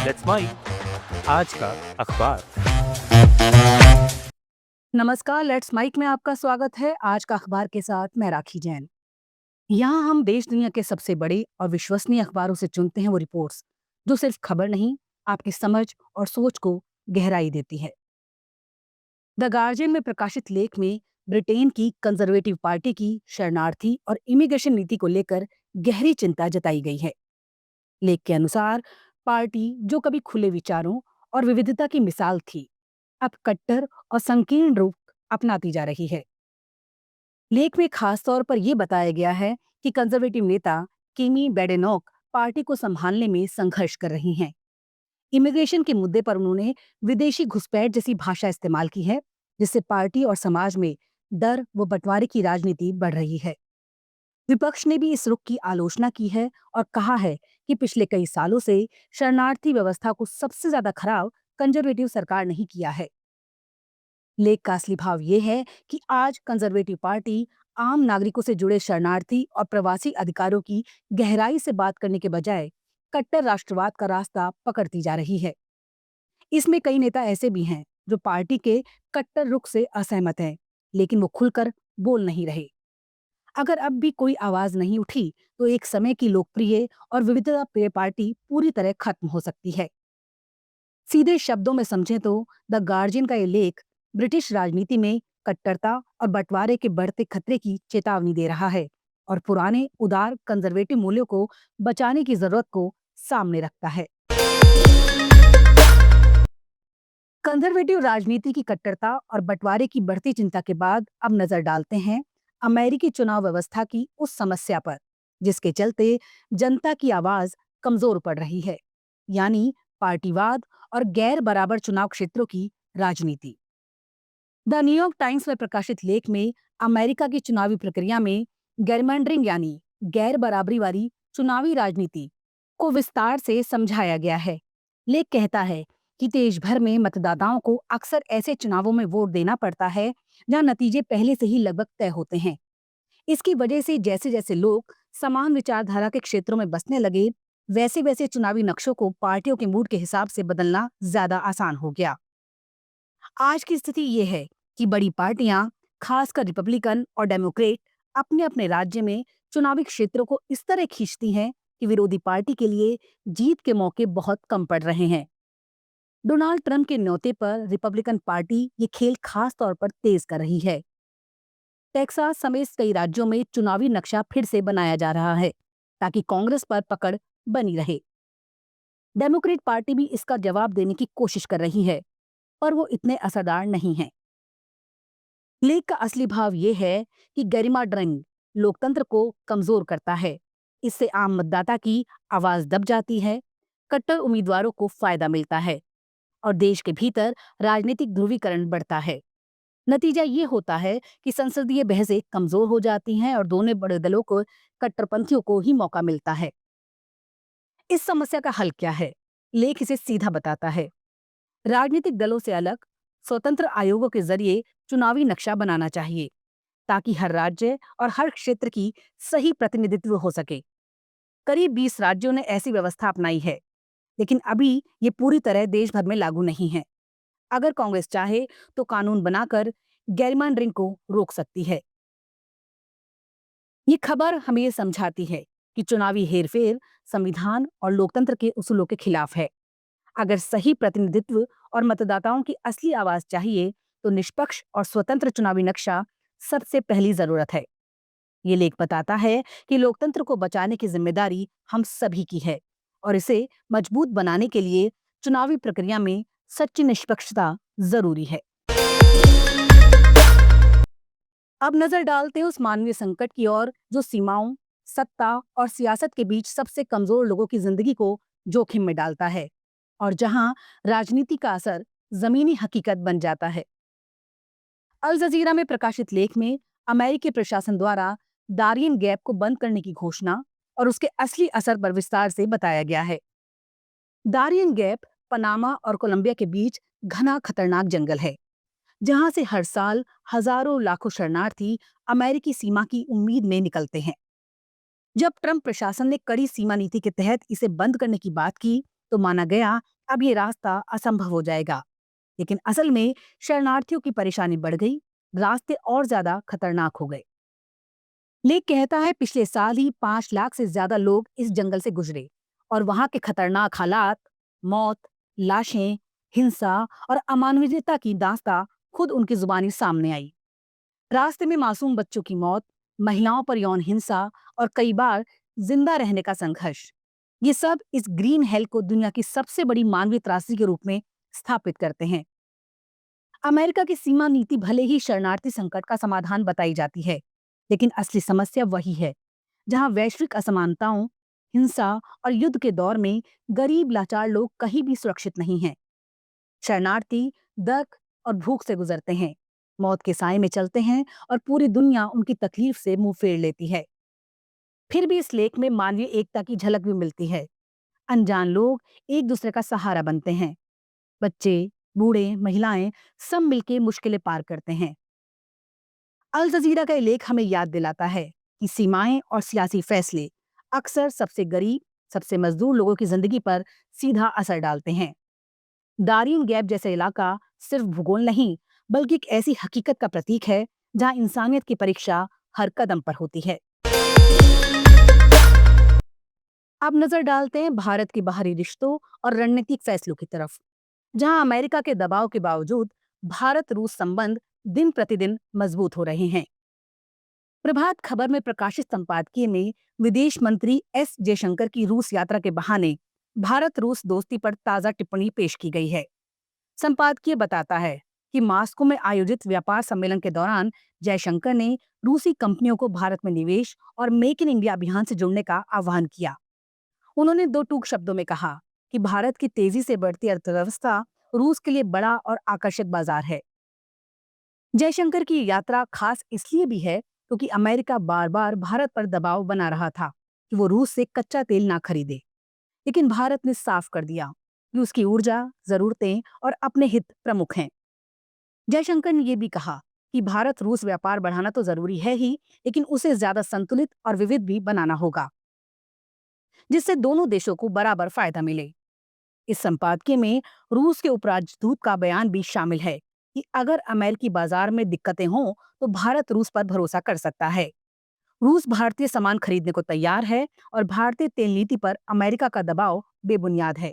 Let's mic आज का अखबार। नमस्कार, लेट्स माइक में आपका स्वागत है। आज का अखबार के साथ मैं राखी जैन। यहाँ हम देश दुनिया के सबसे बड़े और विश्वसनीय अखबारों से चुनते हैं वो रिपोर्ट्स जो सिर्फ खबर नहीं, आपकी समझ और सोच को गहराई देती है। द गार्जियन में प्रकाशित लेख में ब्रिटेन की कंजर्वेटिव पार्टी की शरणार्थी और इमिग्रेशन नीति को लेकर गहरी चिंता जताई गई है। लेख के अनुसार पार्टी जो कभी खुले विचारों और विविधता की मिसाल थी, अब कट्टर और संकीर्ण रूप अपनाती जा रही है। लेख में खास तौर पर यह बताया गया है कि कंजर्वेटिव नेता किमी बेडेनोक पार्टी को संभालने में संघर्ष कर रही हैं। इमिग्रेशन के मुद्दे पर उन्होंने विदेशी घुसपैठ जैसी भाषा इस्तेमाल की है, जिससे पार्टी और समाज में डर व बंटवारे की राजनीति बढ़ रही है। विपक्ष ने भी इस रुख की आलोचना की है और कहा है कि पिछले कई सालों से शरणार्थी व्यवस्था को सबसे ज्यादा खराब कंजर्वेटिव सरकार नहीं किया है। लेख का असली भाव ये है कि आज कंजर्वेटिव पार्टी आम नागरिकों से जुड़े शरणार्थी और प्रवासी अधिकारों की गहराई से बात करने के बजाय कट्टर राष्ट्रवाद का रास्ता पकड़ती जा रही है। इसमें कई नेता ऐसे भी हैं जो पार्टी के कट्टर रुख से असहमत हैं, लेकिन वो खुलकर बोल नहीं रहे। अगर अब भी कोई आवाज नहीं उठी तो एक समय की लोकप्रिय और विविधता प्रिय पार्टी पूरी तरह खत्म हो सकती है। सीधे शब्दों में समझें तो द गार्जियन का ये लेख ब्रिटिश राजनीति में कट्टरता और बंटवारे के बढ़ते खतरे की चेतावनी दे रहा है और पुराने उदार कंजर्वेटिव मूल्यों को बचाने की जरूरत को सामने रखता है। कंजर्वेटिव राजनीति की कट्टरता और बंटवारे की बढ़ती चिंता के बाद अब नजर डालते हैं अमेरिकी चुनाव व्यवस्था की उस समस्या पर जिसके चलते जनता की आवाज कमजोर पड़ रही है, यानी पार्टीवाद और गैर बराबर चुनाव क्षेत्रों की राजनीति। द न्यूयॉर्क टाइम्स में प्रकाशित लेख में अमेरिका की चुनावी प्रक्रिया में gerrymandering यानी गैर बराबरी वाली चुनावी राजनीति को विस्तार से समझाया गया है। लेख कहता है कि देश भर में मतदाताओं को अक्सर ऐसे चुनावों में वोट देना पड़ता है जहां नतीजे पहले से ही लगभग तय होते हैं। इसकी वजह से जैसे जैसे लोग समान विचारधारा के क्षेत्रों में बसने लगे, वैसे वैसे चुनावी नक्शों को पार्टियों के मूड के हिसाब से बदलना ज्यादा आसान हो गया। आज की स्थिति ये है कि बड़ी पार्टियां, खासकर रिपब्लिकन और डेमोक्रेट, अपने अपने राज्य में चुनावी क्षेत्रों को इस तरह खींचती हैं कि विरोधी पार्टी के लिए जीत के मौके बहुत कम पड़ रहे हैं। डोनाल्ड ट्रंप के न्योते पर रिपब्लिकन पार्टी ये खेल खास तौर पर तेज कर रही है। टेक्सास समेत कई राज्यों में चुनावी नक्शा फिर से बनाया जा रहा है ताकि कांग्रेस पर पकड़ बनी रहे। डेमोक्रेट पार्टी भी इसका जवाब देने की कोशिश कर रही है, पर वो इतने असरदार नहीं है। लेख का असली भाव ये है कि गरिमाड्रिंग लोकतंत्र को कमजोर करता है। इससे आम मतदाता की आवाज दब जाती है, कट्टर उम्मीदवारों को फायदा मिलता है और देश के भीतर राजनीतिक ध्रुवीकरण बढ़ता है। नतीजा ये होता है कि संसदीय बहसें कमजोर हो जाती हैं और दोनों बड़े दलों को कट्टरपंथियों को ही मौका मिलता है। इस समस्या का हल क्या है? लेख इसे सीधा बताता है। राजनीतिक दलों से अलग स्वतंत्र आयोगों के जरिए चुनावी नक्शा बनाना चाहिए ताकि हर राज्य और हर क्षेत्र की सही प्रतिनिधित्व हो सके। करीब 20 राज्यों ने ऐसी व्यवस्था अपनाई है, लेकिन अभी ये पूरी तरह देश भर में लागू नहीं है। अगर कांग्रेस चाहे तो कानून बनाकर gerrymandering को रोक सकती है। ये खबर हमें ये समझाती है कि चुनावी हेरफेर संविधान और लोकतंत्र के उसूलों के खिलाफ है। अगर सही प्रतिनिधित्व और मतदाताओं की असली आवाज चाहिए तो निष्पक्ष और स्वतंत्र चुनावी नक्शा सबसे पहली जरूरत है। ये लेख बताता है कि लोकतंत्र को बचाने की जिम्मेदारी हम सभी की है और इसे मजबूत बनाने के लिए चुनावी प्रक्रिया में सच्ची निष्पक्षता जरूरी है। अब नजर डालते हैं उस मानवीय संकट की ओर जो सीमाओं, सत्ता और सियासत के बीच सबसे कमजोर लोगों की जिंदगी को जोखिम में डालता है और जहां राजनीति का असर जमीनी हकीकत बन जाता है। अल जजीरा में प्रकाशित लेख में अमेरिकी प्रशासन द्वारा दारियन गैप को बंद करने की घोषणा और उसके असली असर पर विस्तार से बताया गया है। दारियन गैप पनामा और कोलंबिया के बीच घना खतरनाक जंगल है, जहां से हर साल हजारों लाखों शरणार्थी अमेरिकी सीमा की उम्मीद में निकलते हैं। जब ट्रंप प्रशासन ने कड़ी सीमा नीति के तहत इसे बंद करने की बात की तो माना गया अब ये रास्ता असंभव हो जाएगा। लेकिन असल में शरणार्थियों की परेशानी बढ़ गई, रास्ते और ज्यादा खतरनाक हो गए। लेख कहता है पिछले साल ही 5 लाख से ज्यादा लोग इस जंगल से गुजरे और वहां के खतरनाक हालात, मौत, लाशें, हिंसा और अमानवीयता की दास्तां खुद उनकी जुबानी सामने आई। रास्ते में मासूम बच्चों की मौत, महिलाओं पर यौन हिंसा और कई बार जिंदा रहने का संघर्ष, ये सब इस ग्रीन हेल को दुनिया की सबसे बड़ी मानवीय त्रासदी के रूप में स्थापित करते हैं। अमेरिका की सीमा नीति भले ही शरणार्थी संकट का समाधान बताई जाती है, लेकिन असली समस्या वही है जहां वैश्विक असमानताओं, हिंसा और युद्ध के दौर में गरीब लाचार लोग कहीं भी सुरक्षित नहीं हैं। शरणार्थी दर्द और भूख से गुजरते हैं, मौत के साए में चलते हैं और पूरी दुनिया उनकी तकलीफ से मुंह फेर लेती है। फिर भी इस लेख में मानवीय एकता की झलक भी मिलती है। अनजान लोग एक दूसरे का सहारा बनते हैं। बच्चे, बूढ़े, महिलाएं सब मिलकर मुश्किलें पार करते हैं। अल जजीरा का ये लेख हमें याद दिलाता है कि सीमाएं और सियासी फैसले अक्सर सबसे गरीब, सबसे मजदूर लोगों की जिंदगी पर सीधा असर डालते हैं। दारियन गैप जैसा इलाका सिर्फ भूगोल नहीं, बल्कि एक ऐसी हकीकत का प्रतीक है जहां इंसानियत की परीक्षा हर कदम पर होती है। अब नजर डालते हैं भारत के बाहरी रिश्तों और रणनीतिक फैसलों की तरफ, जहां अमेरिका के दबाव के बावजूद भारत रूस संबंध दिन प्रतिदिन मजबूत हो रहे हैं। प्रभात खबर में प्रकाशित संपादकीय में विदेश मंत्री एस जयशंकर की रूस यात्रा के बहाने भारत रूस दोस्ती पर ताजा टिप्पणी पेश की गई है। संपादकीय बताता है कि मास्को में आयोजित व्यापार सम्मेलन के दौरान जयशंकर ने रूसी कंपनियों को भारत में निवेश और मेक इन इंडिया अभियान से जुड़ने का आह्वान किया। उन्होंने दो टूक शब्दों में कहा कि भारत की तेजी से बढ़ती अर्थव्यवस्था रूस के लिए बड़ा और आकर्षक बाजार है। जयशंकर की ये यात्रा खास इसलिए भी है क्योंकि अमेरिका बार बार भारत पर दबाव बना रहा था कि वो रूस से कच्चा तेल ना खरीदे, लेकिन भारत ने साफ कर दिया कि उसकी ऊर्जा, जरूरतें और अपने हित प्रमुख हैं। जयशंकर ने यह भी कहा कि भारत रूस व्यापार बढ़ाना तो जरूरी है ही, लेकिन उसे ज्यादा संतुलित और विविध भी बनाना होगा, जिससे दोनों देशों को बराबर फायदा मिले। इस संपादकीय में रूस के उपराजदूत का बयान भी शामिल है कि अगर अमेरिकी बाजार में दिक्कतें हों तो भारत रूस पर भरोसा कर सकता है। रूस भारतीय सामान खरीदने को तैयार है और भारतीय तेल नीति पर अमेरिका का दबाव बेबुनियाद है।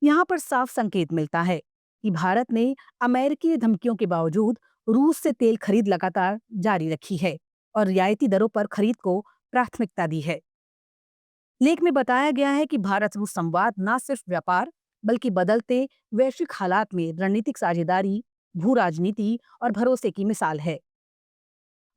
यहाँ पर साफ संकेत मिलता है कि भारत ने अमेरिकी धमकियों के बावजूद रूस से तेल खरीद लगातार जारी रखी है और रियायती दरों पर खरीद को प्राथमिकता दी है। लेख में बताया गया है कि भारत रूस संवाद न सिर्फ व्यापार बल्कि बदलते वैश्विक हालात में रणनीतिक साझेदारी, भू राजनीति और भरोसे की मिसाल है।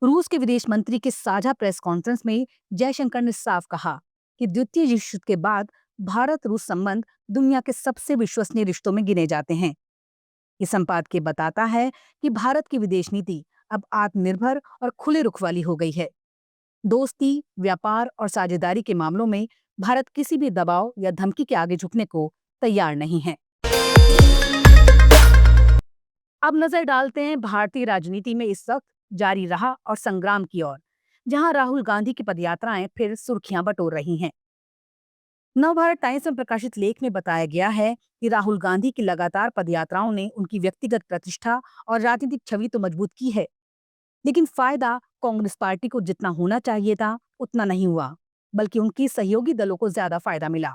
रूस के विदेश मंत्री के साझा प्रेस कॉन्फ्रेंस में जयशंकर ने साफ कहा कि द्वितीय विश्व युद्ध के बाद भारत रूस संबंध दुनिया के सबसे विश्वसनीय रिश्तों में गिने जाते हैं। ये संपादकीय बताता है कि भारत की विदेश नीति अब आत्मनिर्भर और खुले रुख वाली हो गई है। दोस्ती, व्यापार और साझेदारी के मामलों में भारत किसी भी दबाव या धमकी के आगे झुकने को तैयार नहीं है। अब नजर डालते हैं भारतीय राजनीति में इस वक्त जारी रहा और संग्राम की ओर, जहां राहुल गांधी की पदयात्राएं फिर सुर्खियां बटोर रही हैं। नवभारत टाइम्स में प्रकाशित लेख में बताया गया है कि राहुल गांधी की लगातार पदयात्राओं ने उनकी व्यक्तिगत प्रतिष्ठा और राजनीतिक छवि तो मजबूत की है, लेकिन फायदा कांग्रेस पार्टी को जितना होना चाहिए था उतना नहीं हुआ, बल्कि उनकी सहयोगी दलों को ज्यादा फायदा मिला।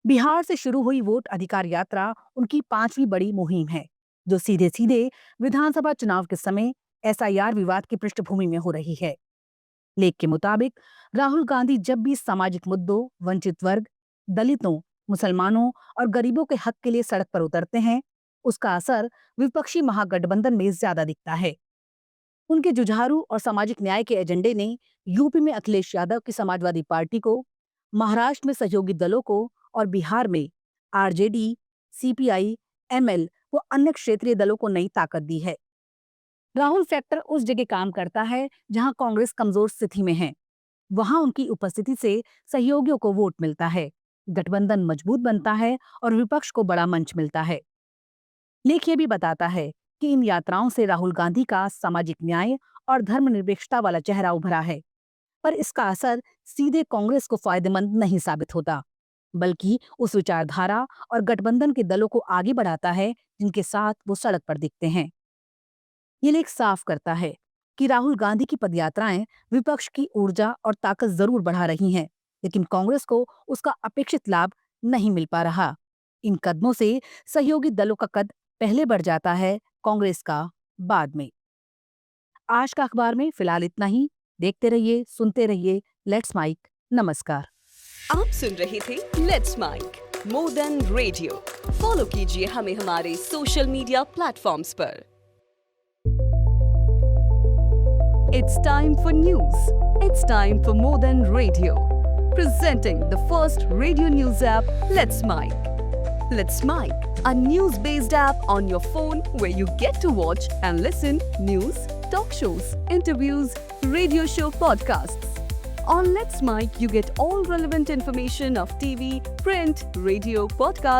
बिहार से शुरू हुई वोट अधिकार यात्रा उनकी 5वीं बड़ी मुहिम है, जो सीधे सीधे विधानसभा चुनाव के समय एसआईआर विवाद की पृष्ठभूमि में हो रही है। लेख के मुताबिक राहुल गांधी जब भी सामाजिक मुद्दों, वंचित वर्ग, दलितों, मुसलमानों और गरीबों के हक के लिए सड़क पर उतरते हैं, उसका असर विपक्षी महागठबंधन में ज्यादा दिखता है। उनके जुझारू और सामाजिक न्याय के एजेंडे ने यूपी में अखिलेश यादव की समाजवादी पार्टी को, महाराष्ट्र में सहयोगी दलों को और बिहार में आरजेडी, सीपीआई, एमएल व अन्य क्षेत्रीय दलों को नई ताकत दी है। राहुल फैक्टर उस जगह काम करता है जहां कांग्रेस कमजोर स्थिति में है। वहां उनकी उपस्थिति से सहयोगियों को वोट मिलता है, गठबंधन मजबूत बनता है और विपक्ष को बड़ा मंच मिलता है। लेख ये भी बताता है कि इन यात्राओं से राहुल गांधी का सामाजिक न्याय और धर्मनिरपेक्षता वाला चेहरा उभरा है, पर इसका असर सीधे कांग्रेस को फायदेमंद नहीं साबित होता। बल्कि उस विचारधारा और गठबंधन के दलों को आगे बढ़ाता है जिनके साथ वो सड़क पर दिखते हैं। ये लेख साफ करता है कि राहुल गांधी की पदयात्राएं विपक्ष की ऊर्जा और ताकत जरूर बढ़ा रही हैं, लेकिन कांग्रेस को उसका अपेक्षित लाभ नहीं मिल पा रहा। इन कदमों से सहयोगी दलों का कद पहले बढ़ जाता है, कांग्रेस का बाद में। आज का अखबार में फिलहाल इतना ही। देखते रहिए, सुनते रहिए लेट्स माइक। नमस्कार। आप सुन रहे थे let's mike more than radio. Follow कीजिए हमें हमारे सोशल मीडिया प्लेटफॉर्म्स पर। It's time for news. It's time for more than radio. Presenting the first radio news app, Let's Mic. Let's Mic, a news-based app on your phone where you get to watch and listen news, talk shows, interviews, radio show podcasts. On Let's Mic, you get all relevant information of TV, print, radio, podcast,